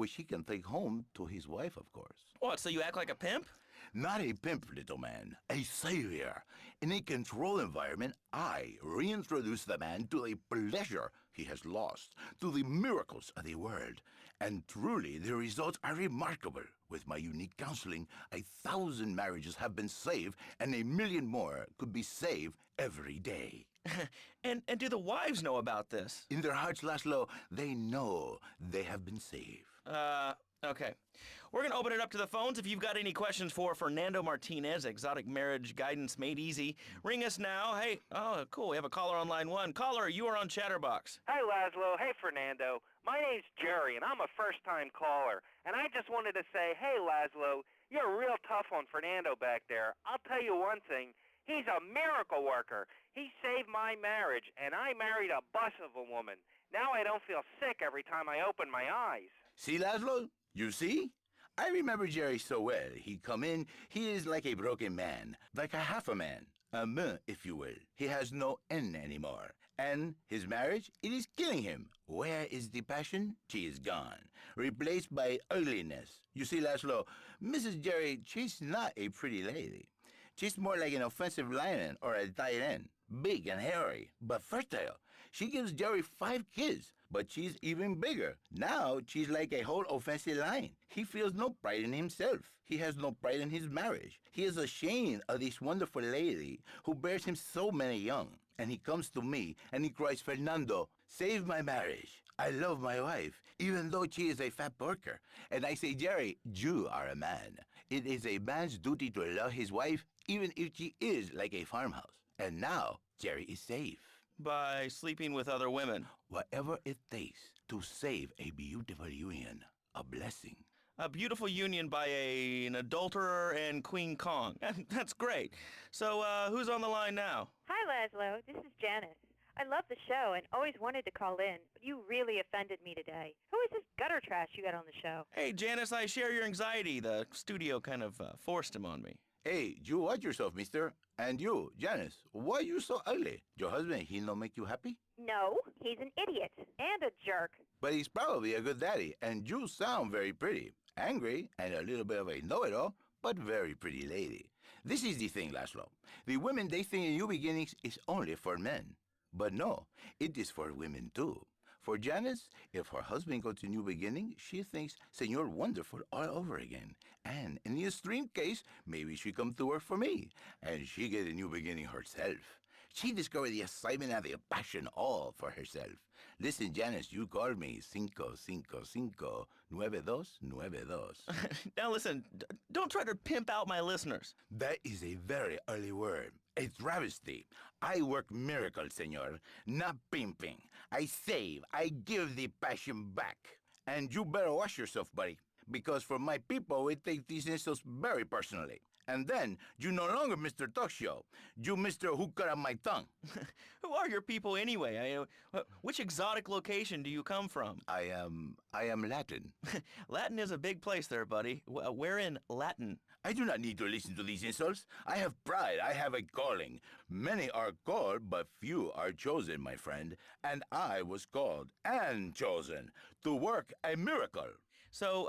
which he can take home to his wife, of course. What, so you act like a pimp? Not a pimp, little man, a savior. In a controlled environment, I reintroduce the man to the pleasure he has lost, to the miracles of the world. And truly, the results are remarkable. With my unique counseling, 1,000 marriages have been saved, and 1,000,000 more could be saved every day. And do the wives know about this? In their hearts, Laszlo, they know they have been saved. Okay. We're going to open it up to the phones. If you've got any questions for Fernando Martinez, Exotic Marriage Guidance Made Easy, ring us now. Hey, oh, cool. We have a caller on line 1. Caller, you are on Chatterbox. Hi, Laszlo. Hey, Fernando. My name's Jerry, and I'm a first-time caller. And I just wanted to say, hey, Laszlo, you're real tough on Fernando back there. I'll tell you one thing. He's a miracle worker. He saved my marriage, and I married a bus of a woman. Now I don't feel sick every time I open my eyes. See, Laszlo? You see? I remember Jerry so well. He come in, he is like a broken man, like a half a man, a me, if you will. He has no N anymore. And his marriage, it is killing him. Where is the passion? She is gone, replaced by ugliness. You see, Laszlo, Mrs. Jerry, she's not a pretty lady. She's more like an offensive lion or a tight end, big and hairy, but fertile. She gives Jerry 5 kids, but she's even bigger. Now she's like a whole offensive lion. He feels no pride in himself. He has no pride in his marriage. He is ashamed of this wonderful lady who bears him so many young. And he comes to me and he cries, Fernando, save my marriage. I love my wife, even though she is a fat porker. And I say, Jerry, you are a man. It is a man's duty to love his wife, even if she is like a farmhouse. And now, Jerry is safe. By sleeping with other women. Whatever it takes to save a beautiful union, a blessing. A beautiful union by an adulterer and Queen Kong. That's great. So, who's on the line now? Hi, Laszlo. This is Janice. I love the show and always wanted to call in, but you really offended me today. Who is this gutter trash you got on the show? Hey, Janice, I share your anxiety. The studio kind of forced him on me. Hey, you watch yourself, mister. And you, Janice, why are you so ugly? Your husband, he not make you happy? No, he's an idiot and a jerk. But he's probably a good daddy, and you sound very pretty. Angry and a little bit of a know-it-all, but very pretty lady. This is the thing, Laszlo. The women, they think New Beginnings is only for men. But no, it is for women too. For Janice, if her husband goes to New Beginning, she thinks Senor Wonderful all over again. And in the extreme case, maybe she come to work for me, and she get a new beginning herself. She discovered the excitement and the passion all for herself. Listen, Janice, you called me 555-9292. Now listen, don't try to pimp out my listeners. That is a very early word. A travesty. I work miracles, senor, not pimping. I save. I give the passion back. And you better watch yourself, buddy, because for my people, we take these insults very personally. And then, you no longer Mr. Talk Show. You Mr. Who Cut Out My Tongue. Who are your people anyway? Which exotic location do you come from? I am Latin. Latin is a big place there, buddy. Where in Latin? I do not need to listen to these insults. I have pride. I have a calling. Many are called, but few are chosen, my friend. And I was called and chosen to work a miracle. So,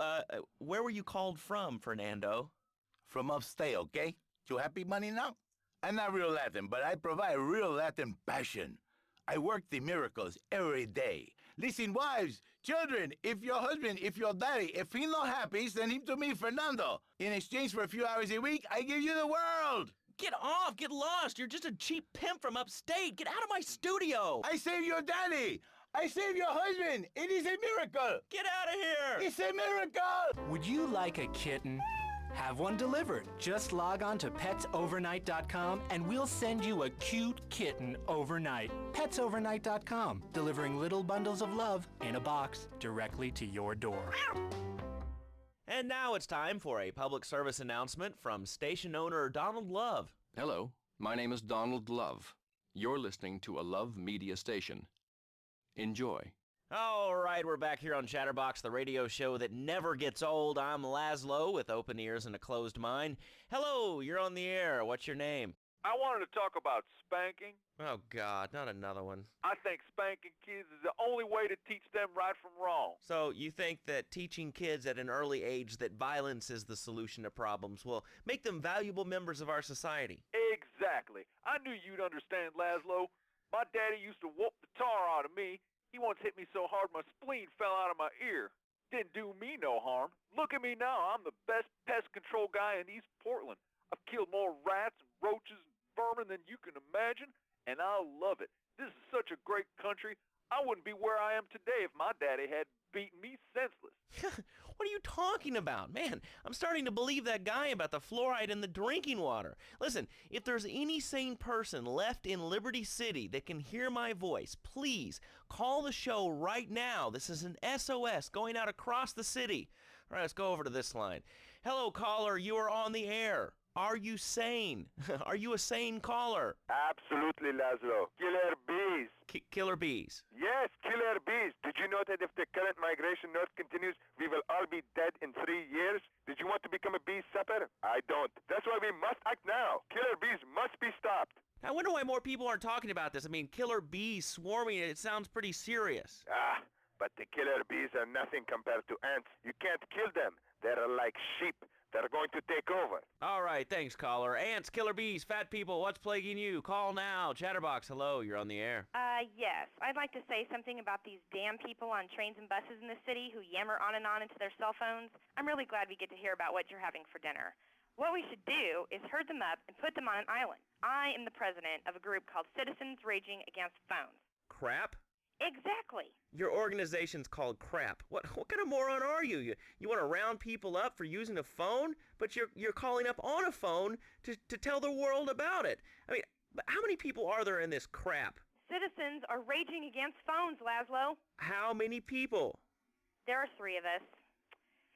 where were you called from, Fernando? From upstate, okay? You happy, money, now? I'm not real Latin, but I provide real Latin passion. I work the miracles every day. Listen, wives, children, if your husband, if your daddy, if he's not happy, send him to me, Fernando. In exchange for a few hours a week, I give you the world. Get off, get lost. You're just a cheap pimp from upstate. Get out of my studio. I save your daddy. I save your husband. It is a miracle. Get out of here. It's a miracle. Would you like a kitten? Have one delivered. Just log on to petsovernight.com and we'll send you a cute kitten overnight. Petsovernight.com, delivering little bundles of love in a box directly to your door. And now it's time for a public service announcement from station owner Donald Love. Hello, my name is Donald Love. You're listening to a Love Media station. Enjoy. All right, we're back here on Chatterbox, the radio show that never gets old. I'm Laszlo with open ears and a closed mind. Hello, you're on the air. What's your name? I wanted to talk about spanking. Oh, God, not another one. I think spanking kids is the only way to teach them right from wrong. So you think that teaching kids at an early age that violence is the solution to problems will make them valuable members of our society? Exactly. I knew you'd understand, Laszlo. My daddy used to whoop the tar out of me. He once hit me so hard my spleen fell out of my ear. Didn't do me no harm. Look at me now. I'm the best pest control guy in East Portland. I've killed more rats and roaches and vermin than you can imagine, and I love it. This is such a great country. I wouldn't be where I am today if my daddy had beaten me senseless. What are you talking about? Man, I'm starting to believe that guy about the fluoride in the drinking water. Listen, if there's any sane person left in Liberty City that can hear my voice, please call the show right now. This is an SOS going out across the city. All right, let's go over to this line. Hello, caller. You are on the air. Are you sane? Are you a sane caller? Absolutely, Laszlo. Killer bees. Killer bees. Yes, killer bees. Did you know that if the current migration north continues, we will all be dead in 3 years? Did you want to become a bee supper? I don't. That's why we must act now. Killer bees must be stopped. I wonder why more people aren't talking about this. I mean, killer bees swarming, it sounds pretty serious. But the killer bees are nothing compared to ants. You can't kill them. They're like sheep. They're going to take over. All right, thanks, caller. Ants, killer bees, fat people, what's plaguing you? Call now. Chatterbox, hello, you're on the air. Yes. I'd like to say something about these damn people on trains and buses in the city who yammer on and on into their cell phones. I'm really glad we get to hear about what you're having for dinner. What we should do is herd them up and put them on an island. I am the president of a group called Citizens Raging Against Phones. Crap? Exactly. Your organization's called crap. What kind of moron are you? You want to round people up for using a phone, but you're calling up on a phone to tell the world about it. I mean, how many people are there in this crap? Citizens are raging against phones, Laszlo. How many people? There are 3 of us.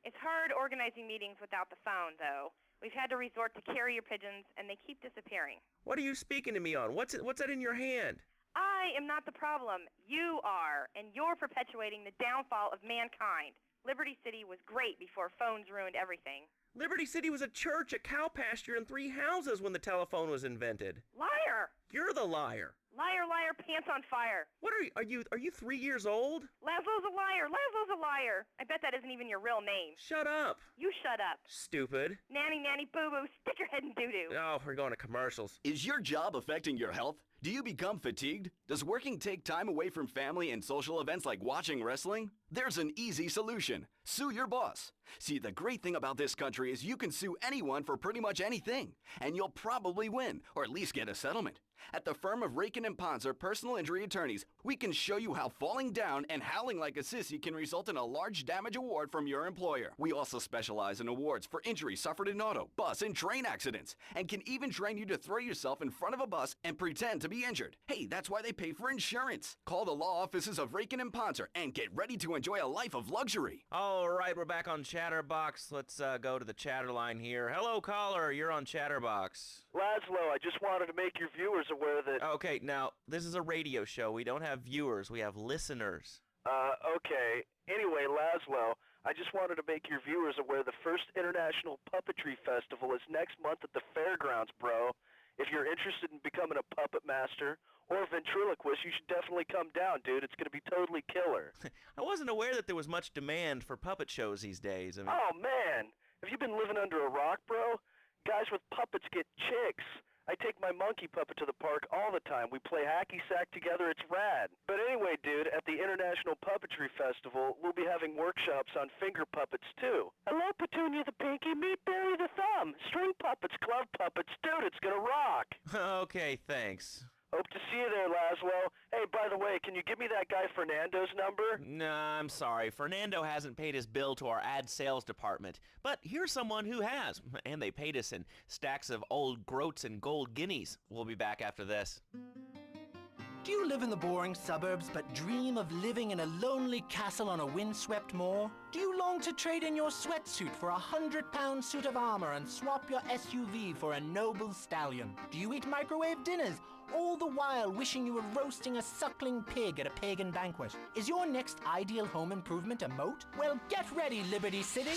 It's hard organizing meetings without the phone, though. We've had to resort to carrier pigeons, and they keep disappearing. What are you speaking to me on? What's that in your hand? I am not the problem. You are, and you're perpetuating the downfall of mankind. Liberty City was great before phones ruined everything. Liberty City was a church, a cow pasture, and 3 houses when the telephone was invented. Liar! You're the liar. Liar, liar, pants on fire. What are you 3 years old? Laszlo's a liar. Laszlo's a liar. I bet that isn't even your real name. Shut up. You shut up. Stupid. Nanny, nanny, boo-boo, stick your head in doo-doo. Oh, we're going to commercials. Is your job affecting your health? Do you become fatigued? Does working take time away from family and social events like watching wrestling? There's an easy solution. Sue your boss. See, the great thing about this country is you can sue anyone for pretty much anything, and you'll probably win, or at least get a settlement. At the firm of Rakin & Ponzer Personal Injury Attorneys, we can show you how falling down and howling like a sissy can result in a large damage award from your employer. We also specialize in awards for injuries suffered in auto, bus, and train accidents, and can even train you to throw yourself in front of a bus and pretend to be injured. Hey, that's why they pay for insurance. Call the law offices of Rakin & Ponzer and get ready to enjoy a life of luxury. All right, we're back on Chatterbox. Let's go to the chatter line here. Hello, caller. You're on Chatterbox. Laszlo, I just wanted to make your viewers aware that... Okay, now, this is a radio show. We don't have viewers. We have listeners. Okay. Anyway, Laszlo, I just wanted to make your viewers aware the first International Puppetry Festival is next month at the fairgrounds, bro. If you're interested in becoming a puppet master or a ventriloquist, you should definitely come down, dude. It's going to be totally killer. I wasn't aware that there was much demand for puppet shows these days. I mean... Oh, man. Have you been living under a rock, bro? Guys with puppets get chicks. I take my monkey puppet to the park all the time. We play hacky sack together. It's rad. But anyway, dude, at the International Puppetry Festival, we'll be having workshops on finger puppets, too. Hello, Petunia the Pinky. Meet Barry the Thumb. String puppets, glove puppets. Dude, it's gonna rock. Okay, thanks. Hope to see you there, Laszlo. Hey, by the way, can you give me that guy Fernando's number? Nah, I'm sorry. Fernando hasn't paid his bill to our ad sales department. But here's someone who has, and they paid us in stacks of old groats and gold guineas. We'll be back after this. Do you live in the boring suburbs but dream of living in a lonely castle on a windswept moor? Do you long long to trade in your sweatsuit for a 100-pound suit of armor and swap your SUV for a noble stallion? Do you eat microwave dinners, all the while wishing you were roasting a suckling pig at a pagan banquet? Is your next ideal home improvement a moat? Well, get ready, Liberty City.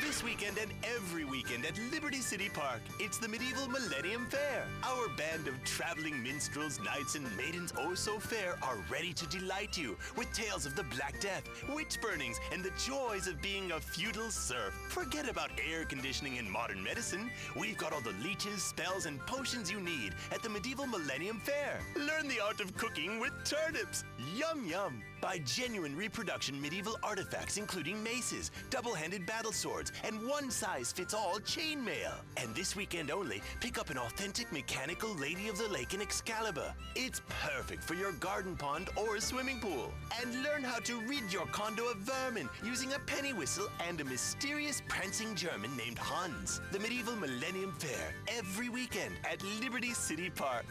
This weekend and every weekend at Liberty City Park, it's the Medieval Millennium Fair. Our band of traveling minstrels, knights, and maidens oh so fair are ready to delight you with tales of the Black Death, witch burnings, and the joys of being a feudal serf. Forget about air conditioning and modern medicine. We've got all the leeches, spells, and potions you need at the Medieval Millennium Fair. Learn the art of cooking with turnips. Yum, yum. Buy genuine reproduction medieval artifacts including maces, double-handed battle swords, and one-size-fits-all chainmail. And this weekend only, pick up an authentic mechanical Lady of the Lake in Excalibur. It's perfect for your garden pond or swimming pool. And learn how to rid your condo of vermin using a penny whistle and a mysterious prancing German named Hans. The Medieval Millennium Fair, every weekend at Liberty City Park.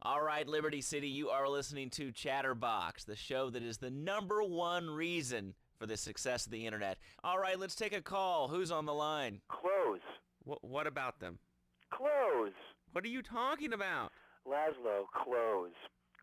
All right, Liberty City, you are listening to Chatterbox, the show that is the #1 reason for the success of the internet. All right, let's take a call. Who's on the line? Clothes. What about them? Clothes. What are you talking about? Laszlo, clothes.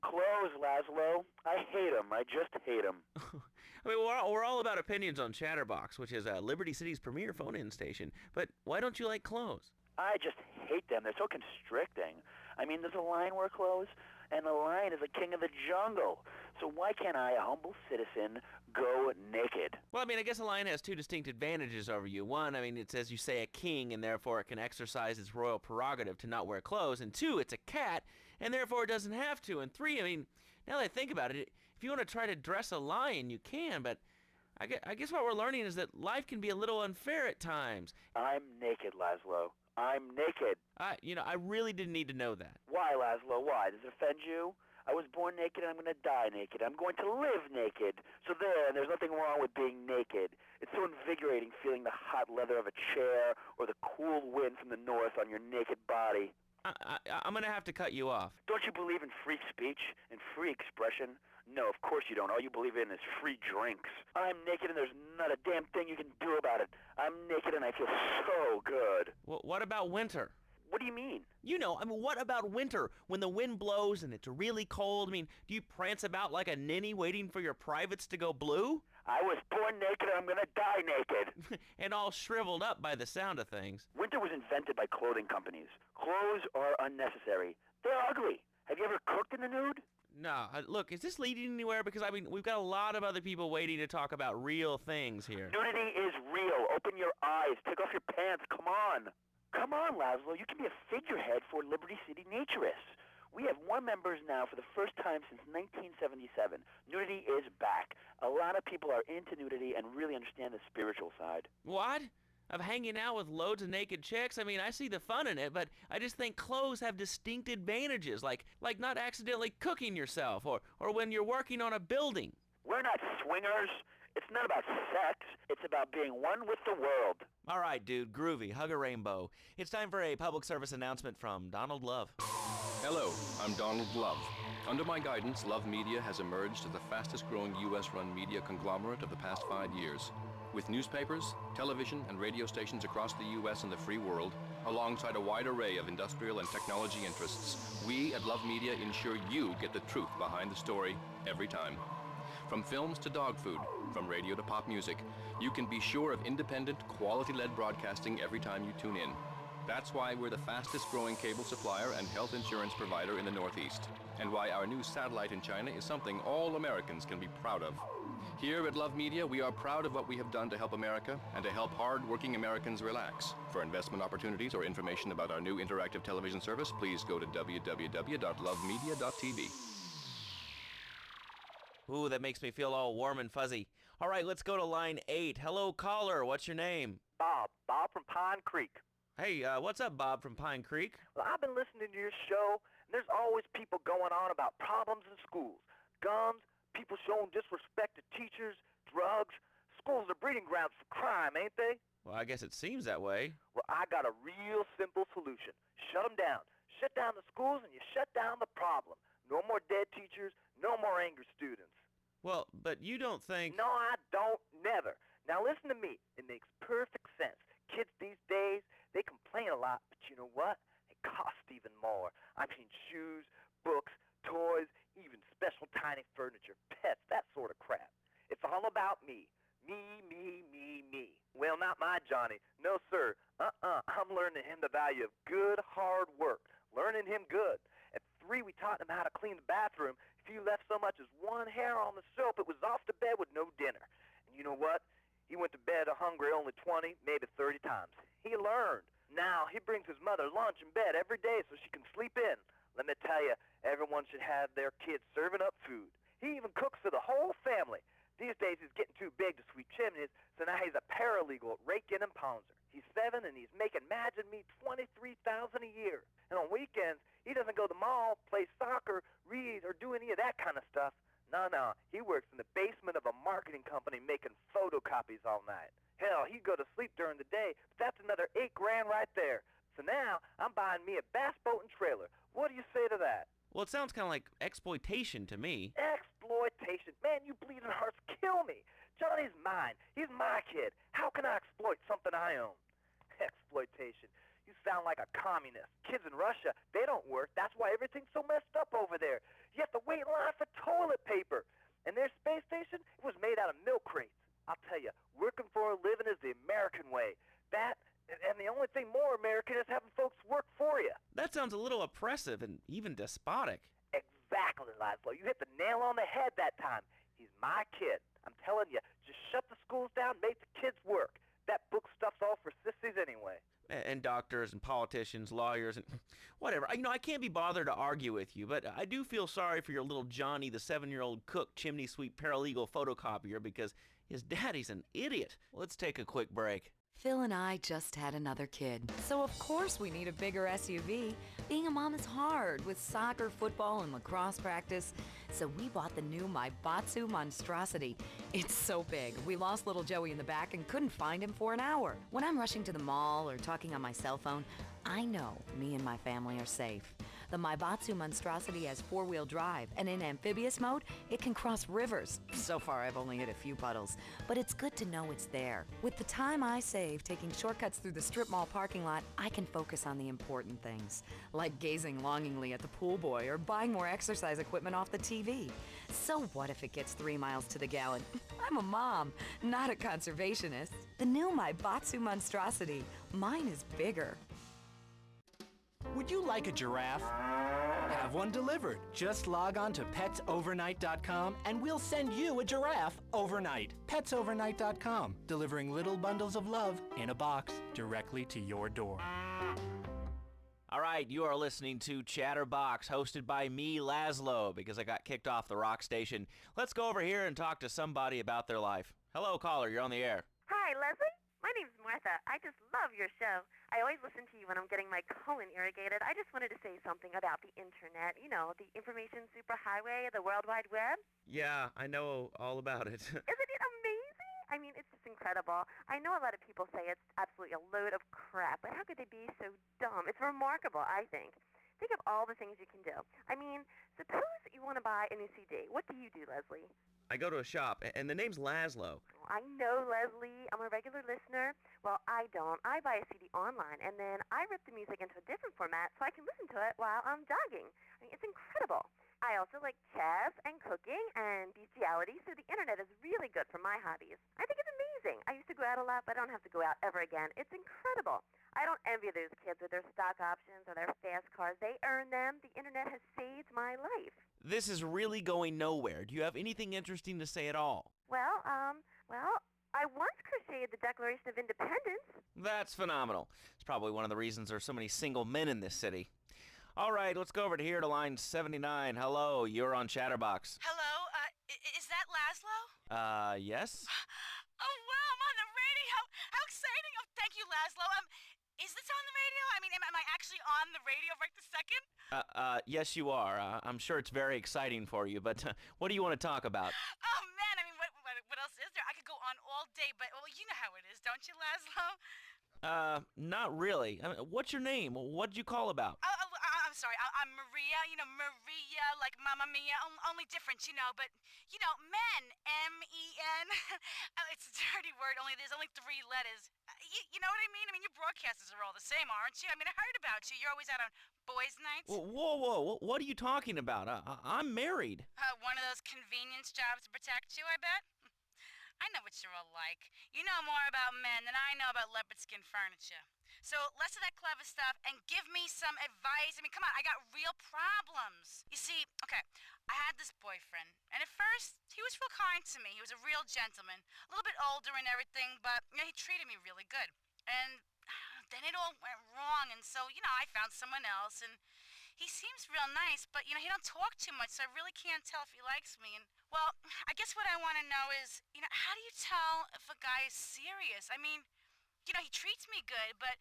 Clothes, Laszlo. I hate them. I just hate them. I mean, we're all about opinions on Chatterbox, which is Liberty City's premier phone-in station. But why don't you like clothes? I just hate them. They're so constricting. I mean, there's a line wear clothes, and the lion is the king of the jungle. So why can't I, a humble citizen, go naked? Well, I mean, I guess a lion has two distinct advantages over you. One, I mean, it's, as you say, a king, and therefore it can exercise its royal prerogative to not wear clothes. And two, it's a cat, and therefore it doesn't have to. And three, I mean, now that I think about it, if you want to try to dress a lion, you can, but I guess what we're learning is that life can be a little unfair at times. I'm naked, Laszlo. I'm naked. I really didn't need to know that. Why, Laszlo? Why? Does it offend you? I was born naked and I'm going to die naked. I'm going to live naked. So there's nothing wrong with being naked. It's so invigorating feeling the hot leather of a chair or the cool wind from the north on your naked body. I'm going to have to cut you off. Don't you believe in free speech and free expression? No, of course you don't. All you believe in is free drinks. I'm naked and there's not a damn thing you can do about it. I'm naked and I feel so good. What about winter? What do you mean? What about winter? When the wind blows and it's really cold, do you prance about like a ninny waiting for your privates to go blue? I was born naked and I'm gonna die naked. And all shriveled up by the sound of things. Winter was invented by clothing companies. Clothes are unnecessary. They're ugly. Have you ever cooked in the nude? No, look, is this leading anywhere? Because, we've got a lot of other people waiting to talk about real things here. Nudity is real. Open your eyes. Take off your pants. Come on. Come on, Laszlo. You can be a figurehead for Liberty City Naturists. We have more members now for the first time since 1977. Nudity is back. A lot of people are into nudity and really understand the spiritual side. What? Of hanging out with loads of naked chicks? I see the fun in it, but I just think clothes have distinct advantages, like not accidentally cooking yourself, or when you're working on a building. We're not swingers. It's not about sex. It's about being one with the world. All right, dude, groovy. Hug a rainbow. It's time for a public service announcement from Donald Love. Hello, I'm Donald Love. Under my guidance, Love Media has emerged as the fastest-growing U.S.-run media conglomerate of the past 5 years. With newspapers, television, and radio stations across the U.S. and the free world, alongside a wide array of industrial and technology interests, we at Love Media ensure you get the truth behind the story every time. From films to dog food, from radio to pop music, you can be sure of independent, quality-led broadcasting every time you tune in. That's why we're the fastest-growing cable supplier and health insurance provider in the Northeast, and why our new satellite in China is something all Americans can be proud of. Here at Love Media, we are proud of what we have done to help America and to help hard-working Americans relax. For investment opportunities or information about our new interactive television service, please go to www.lovemedia.tv. Ooh, that makes me feel all warm and fuzzy. All right, let's go to line 8. Hello, caller. What's your name? Bob from Pine Creek. Hey, what's up, Bob from Pine Creek? Well, I've been listening to your show, and there's always people going on about problems in schools. Guns, people showing disrespect to teachers, drugs. Schools are breeding grounds for crime, ain't they? Well, I guess it seems that way. Well, I got a real simple solution. Shut them down. Shut down the schools and you shut down the problem. No more dead teachers, no more angry students. Well, but you don't think... No, I don't. Never. listen to me. It makes perfect sense. Kids these days, they complain a lot, but you know what? It costs even more. I mean, shoes, books, toys, even special tiny furniture, pets, that sort of crap. It's all about me. Me, me, me, me. Well, not my Johnny. No, sir. I'm learning him the value of good, hard work. Learning him good. At 3, we taught him how to clean the bathroom. If you left so much as one hair on the soap, it was off to bed with no dinner. And you know what? He went to bed hungry only 20, maybe 30 times. He learned. Now, he brings his mother lunch in bed every day so she can sleep in. Let me tell you, everyone should have their kids serving up food. He even cooks for the whole family. These days, he's getting too big to sweep chimneys, so now he's a paralegal at Rake-In and Pouncer. He's 7, and he's making, imagine me, $23,000 a year. And on weekends, he doesn't go to the mall, play soccer, read, or do any of that kind of stuff. No. He works in the basement of a marketing company making photocopies all night. Hell, he'd go to sleep during the day, but that's another $8,000 right there. So now, I'm buying me a bass boat and trailer. What do you say to that? Well, it sounds kind of like exploitation to me. Exploitation? Man, you bleeding hearts kill me. Johnny's mine. He's my kid. How can I exploit something I own? Exploitation. You sound like a communist. Kids in Russia, they don't work. That's why everything's so messed up over there. You have to wait in line for toilet paper. And their space station, it was made out of milk crates. I'll tell you, working for a living is the American way. That, and the only thing more American is having folks work for you. That sounds a little oppressive and even despotic. Exactly, Laszlo. You hit the nail on the head that time. He's my kid. I'm telling you, just shut the schools down, make the kids work. That book stuff's all for sissies anyway. And doctors and politicians, lawyers, and whatever. I can't be bothered to argue with you, but I do feel sorry for your little Johnny, the 7-year-old cook, chimney sweep, paralegal photocopier, because his daddy's an idiot. Let's take a quick break. Phil and I just had another kid, so of course we need a bigger SUV. Being a mom is hard with soccer, football, and lacrosse practice, so we bought the new Maibatsu Monstrosity. It's so big, we lost little Joey in the back and couldn't find him for an hour. When I'm rushing to the mall or talking on my cell phone, I know me and my family are safe. The Maibatsu Monstrosity has 4-wheel drive, and in amphibious mode, it can cross rivers. So far, I've only hit a few puddles, but it's good to know it's there. With the time I save taking shortcuts through the strip mall parking lot, I can focus on the important things, like gazing longingly at the pool boy or buying more exercise equipment off the TV. So what if it gets 3 miles to the gallon? I'm a mom, not a conservationist. The new Maibatsu Monstrosity. Mine is bigger. Would you like a giraffe? Have one delivered. Just log on to petsovernight.com and we'll send you a giraffe overnight. Petsovernight.com, delivering little bundles of love in a box directly to your door. All right, you are listening to Chatterbox, hosted by me, Laszlo, because I got kicked off the rock station. Let's go over here and talk to somebody about their life. Hello, caller, you're on the air. Hi, Leslie. My name's Martha. I just love your show. I always listen to you when I'm getting my colon irrigated. I just wanted to say something about the internet. You know, the information superhighway, the World Wide Web. Yeah, I know all about it. Isn't it amazing? I mean, it's just incredible. I know a lot of people say it's absolutely a load of crap, but how could they be so dumb? It's remarkable, I think. Think of all the things you can do. I mean, suppose you want to buy a new CD. What do you do, Leslie? I go to a shop, and the name's Laszlo. I know, Leslie. I'm a regular listener. Well, I don't. I buy a CD online, and then I rip the music into a different format so I can listen to it while I'm jogging. I mean, it's incredible. I also like chess and cooking and bestiality, so the internet is really good for my hobbies. I think it's amazing. I used to go out a lot, but I don't have to go out ever again. It's incredible. I don't envy those kids with their stock options or their fast cars. They earn them. The internet has saved my life. This is really going nowhere. Do you have anything interesting to say at all? Well, I once crocheted the Declaration of Independence. That's phenomenal. It's probably one of the reasons there's so many single men in this city. All right, let's go over to here to line 79. Hello, you're on Chatterbox. Hello, is that Laszlo? Yes? Oh, wow, I'm on the radio. How exciting. Oh, thank you, Laszlo. Is this on the radio? I mean, am I actually on the radio right this second? Yes, you are. I'm sure it's very exciting for you, but what do you want to talk about? Oh, man, I mean, what else is there? I could go on all day, but, well, you know how it is, don't you, Laszlo? Not really. I mean, what's your name? What'd you call about? I'm sorry. I'm Maria, Maria, like Mamma Mia, only different, but, men, M-E-N. Oh, it's a dirty word, there's only 3 letters. You know what I mean? Your broadcasters are all the same, aren't you? I heard about you. You're always out on boys' nights. Whoa, what are you talking about? I'm married. One of those convenience jobs to protect you, I bet? I know what you're all like. You know more about men than I know about leopard skin furniture. So less of that clever stuff and give me some advice. Come on, I got real problems. You see, okay, I had this boyfriend, and at first, he was real kind to me. He was a real gentleman, a little bit older and everything, but he treated me really good. And then it all went wrong, and so, I found someone else, and he seems real nice, but, he don't talk too much, so I really can't tell if he likes me. And, well, I guess what I want to know is, how do you tell if a guy is serious? He treats me good, but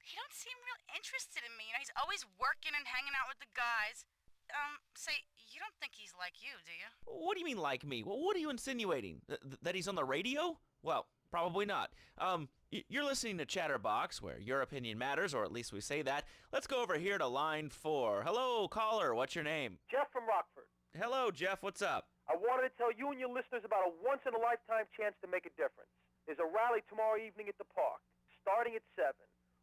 he don't seem real interested in me. He's always working and hanging out with the guys. Say, you don't think he's like you, do you? What do you mean like me? What are you insinuating? That he's on the radio? Well, probably not. You're listening to Chatterbox, where your opinion matters, or at least we say that. Let's go over here to line 4. Hello, caller. What's your name? Jeff from Rockford. Hello, Jeff. What's up? I wanted to tell you and your listeners about a once-in-a-lifetime chance to make a difference. There's a rally tomorrow evening at the park, starting at 7.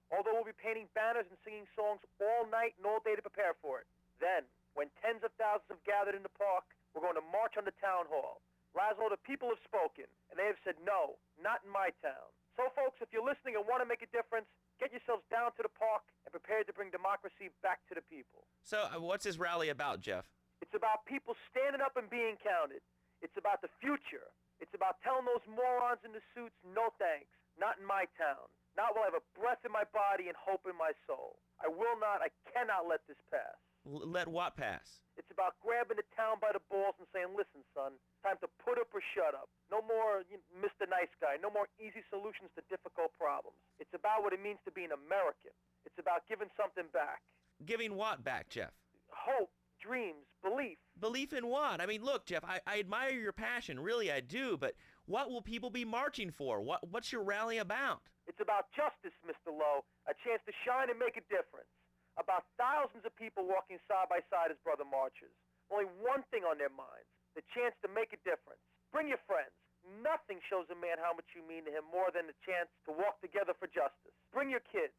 Although we'll be painting banners and singing songs all night and all day to prepare for it. Then, when tens of thousands have gathered in the park, we're going to march on the town hall. Laszlo, the people have spoken, and they have said no, not in my town. So, folks, if you're listening and want to make a difference, get yourselves down to the park and prepare to bring democracy back to the people. So, what's this rally about, Jeff? It's about people standing up and being counted. It's about the future. It's about telling those morons in the suits, no thanks, not in my town. Not while I have a breath in my body and hope in my soul. I cannot let this pass. Let what pass? It's about grabbing the town by the balls and saying, listen, son, time to put up or shut up. No more Mr. Nice Guy. No more easy solutions to difficult problems. It's about what it means to be an American. It's about giving something back. Giving what back, Jeff? Hope, dreams, belief. Belief in what? Look, Jeff, I admire your passion. Really, I do. But what will people be marching for? What's your rally about? It's about justice, Mr. Lowe. A chance to shine and make a difference. About thousands of people walking side by side as brother marchers. Only one thing on their minds. The chance to make a difference. Bring your friends. Nothing shows a man how much you mean to him more than the chance to walk together for justice. Bring your kids.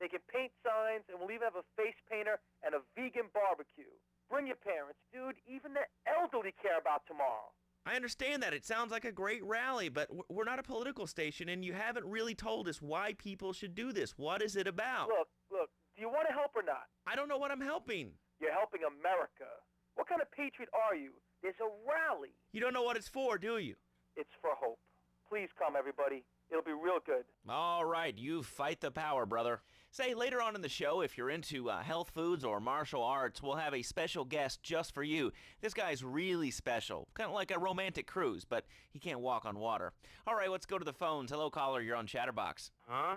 They can paint signs, and we'll even have a face painter and a vegan barbecue. Bring your parents. Dude, even the elderly care about tomorrow. I understand that. It sounds like a great rally, but we're not a political station, and you haven't really told us why people should do this. What is it about? Look, do you want to help or not? I don't know what I'm helping. You're helping America. What kind of patriot are you? There's a rally. You don't know what it's for, do you? It's for hope. Please come, everybody. It'll be real good. All right, you fight the power, brother. Say, later on in the show, if you're into health foods or martial arts, we'll have a special guest just for you. This guy's really special, kind of like a romantic cruise, but he can't walk on water. All right, let's go to the phones. Hello, caller, you're on Chatterbox. Huh?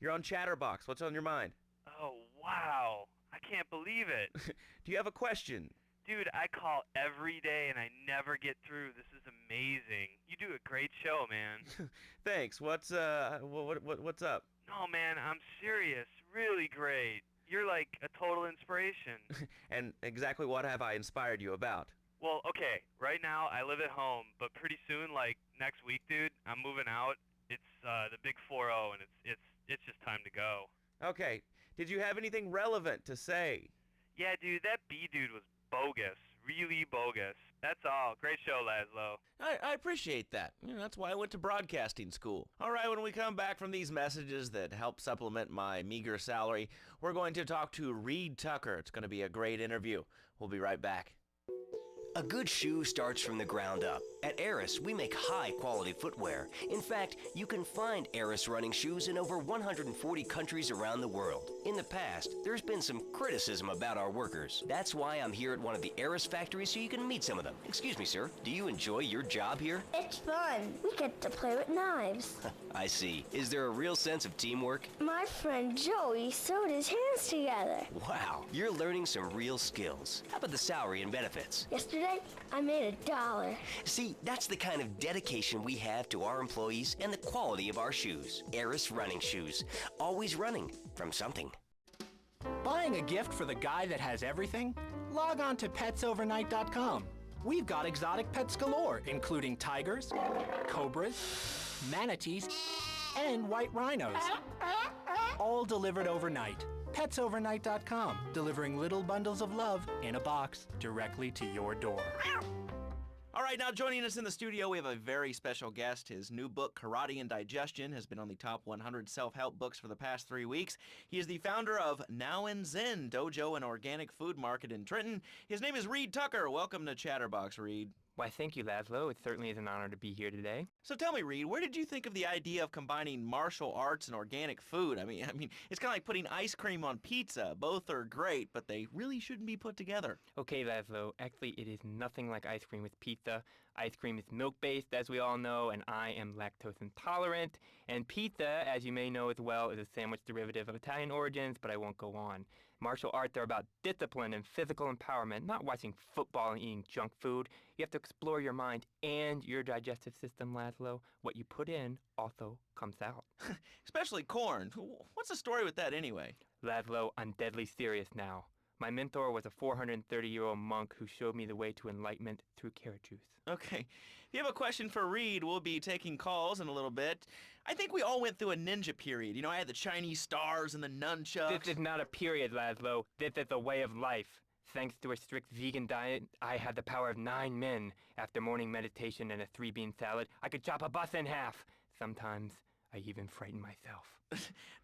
You're on Chatterbox. What's on your mind? Oh, wow. I can't believe it. Do you have a question? Dude, I call every day and I never get through. This is amazing. You do a great show, man. Thanks. What's up? No, man, I'm serious. Really great. You're like a total inspiration. And exactly what have I inspired you about? Well, okay, right now I live at home, but pretty soon, like next week, dude, I'm moving out. It's the big 4-0, and it's just time to go. Okay. Did you have anything relevant to say? Yeah, dude, that B dude was bogus. Really bogus. That's all. Great show, Laszlo. I appreciate that. That's why I went to broadcasting school. All right, when we come back from these messages that help supplement my meager salary, we're going to talk to Reed Tucker. It's going to be a great interview. We'll be right back. A good shoe starts from the ground up. At Eris, we make high-quality footwear. In fact, you can find Eris running shoes in over 140 countries around the world. In the past, there's been some criticism about our workers. That's why I'm here at one of the Eris factories so you can meet some of them. Excuse me, sir. Do you enjoy your job here? It's fun. We get to play with knives. I see. Is there a real sense of teamwork? My friend Joey sewed his hands together. Wow, you're learning some real skills. How about the salary and benefits? Yesterday, I made $1. See, that's the kind of dedication we have to our employees and the quality of our shoes. Eris running shoes. Always running from something. Buying a gift for the guy that has everything? Log on to petsovernight.com. We've got exotic pets galore, including tigers, cobras, manatees, and white rhinos. All delivered overnight. Petsovernight.com, delivering little bundles of love in a box directly to your door. All right, now joining us in the studio, we have a very special guest. His new book, Karate and Digestion, has been on the top 100 self-help books for the past 3 weeks. He is the founder of Now and Zen Dojo and Organic Food Market in Trenton. His name is Reed Tucker. Welcome to Chatterbox, Reed. Why, thank you, Laszlo. It certainly is an honor to be here today. So tell me, Reed, where did you think of the idea of combining martial arts and organic food? I mean, it's kind of like putting ice cream on pizza. Both are great, but they really shouldn't be put together. Okay, Laszlo, actually it is nothing like ice cream with pizza. Ice cream is milk-based, as we all know, and I am lactose intolerant. And pizza, as you may know as well, is a sandwich derivative of Italian origins, but I won't go on. Martial arts are about discipline and physical empowerment, not watching football and eating junk food. You have to explore your mind and your digestive system, Laszlo. What you put in also comes out. Especially corn. What's the story with that anyway? Laszlo, I'm deadly serious now. My mentor was a 430-year-old monk who showed me the way to enlightenment through carrot juice. Okay. If you have a question for Reed, we'll be taking calls in a little bit. I think we all went through a ninja period. You know, I had the Chinese stars and the nunchucks. This is not a period, Laszlo. This is a way of life. Thanks to a strict vegan diet, I had the power of 9 men. After morning meditation and a 3-bean salad, I could chop a bus in half. Sometimes I even frighten myself.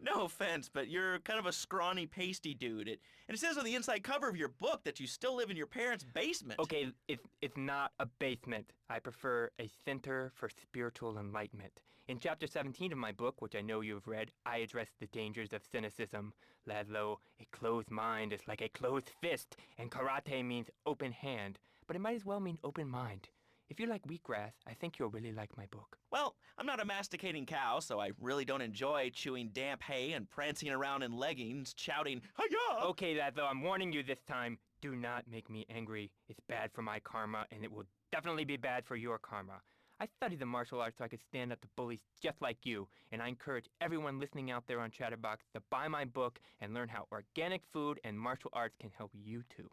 No offense, but you're kind of a scrawny, pasty dude. And it says on the inside cover of your book that you still live in your parents' basement. Okay, it's not a basement. I prefer a center for spiritual enlightenment. In chapter 17 of my book, which I know you have read, I address the dangers of cynicism. Laszlo, a closed mind is like a closed fist, and karate means open hand, but it might as well mean open mind. If you like wheatgrass, I think you'll really like my book. Well, I'm not a masticating cow, so I really don't enjoy chewing damp hay and prancing around in leggings, shouting, "Hi-ya!" Okay, Laszlo, I'm warning you this time. Do not make me angry. It's bad for my karma, and it will definitely be bad for your karma. I studied the martial arts so I could stand up to bullies just like you, and I encourage everyone listening out there on Chatterbox to buy my book and learn how organic food and martial arts can help you too.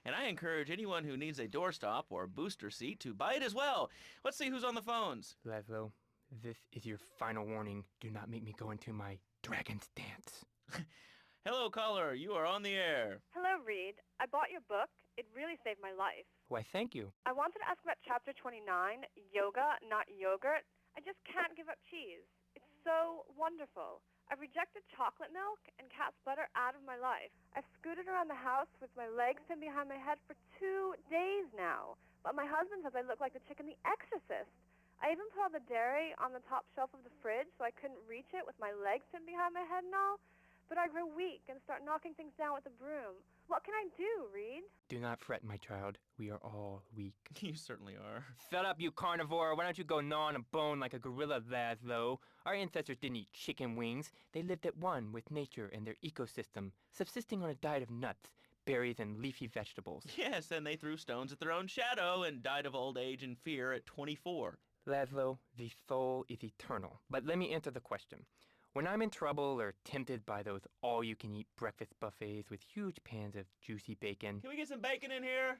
And I encourage anyone who needs a doorstop or a booster seat to buy it as well. Let's see who's on the phones. Laszlo, this is your final warning. Do not make me go into my dragon's dance. Hello, caller. You are on the air. Hello, Reed. I bought your book. It really saved my life. Why, thank you. I wanted to ask about chapter 29, yoga, not yogurt. I just can't give up cheese. It's so wonderful. I've rejected chocolate milk and cat's butter out of my life. I've scooted around the house with my legs pinned behind my head for 2 days now. But my husband says I look like the chick in The Exorcist. I even put all the dairy on the top shelf of the fridge so I couldn't reach it with my legs pinned behind my head and all. But I grow weak and start knocking things down with a broom. What can I do, Reed? Do not fret, my child. We are all weak. You certainly are. Shut up, you carnivore. Why don't you go gnaw on a bone like a gorilla, Laszlo? Our ancestors didn't eat chicken wings. They lived at one with nature and their ecosystem, subsisting on a diet of nuts, berries, and leafy vegetables. Yes, and they threw stones at their own shadow and died of old age and fear at 24. Laszlo, the soul is eternal. But let me answer the question. When I'm in trouble or tempted by those all-you-can-eat breakfast buffets with huge pans of juicy bacon... Can we get some bacon in here?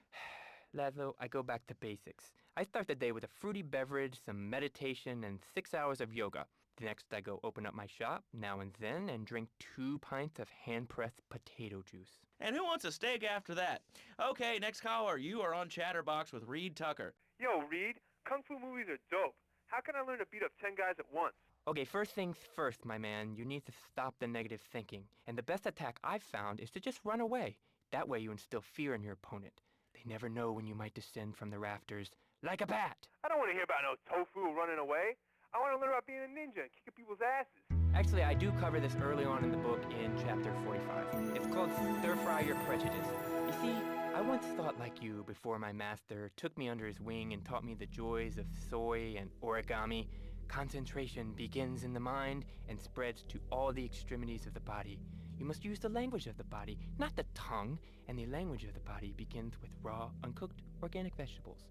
Laszlo, I go back to basics. I start the day with a fruity beverage, some meditation, and 6 hours of yoga. Next, I go open up my shop, Now and Zen, and drink 2 pints of hand-pressed potato juice. And who wants a steak after that? Okay, next caller. You are on Chatterbox with Reed Tucker. Yo, Reed, Kung Fu movies are dope. How can I learn to beat up 10 guys at once? Okay, first things first, my man. You need to stop the negative thinking. And the best attack I've found is to just run away. That way you instill fear in your opponent. They never know when you might descend from the rafters like a bat. I don't want to hear about no tofu running away. I want to learn about being a ninja and kicking people's asses. Actually, I do cover this early on in the book in chapter 45. It's called Stir Fry Your Prejudice. You see, I once thought like you before my master took me under his wing and taught me the joys of soy and origami. Concentration begins in the mind and spreads to all the extremities of the body. You must use the language of the body, not the tongue, and the language of the body begins with raw, uncooked, organic vegetables.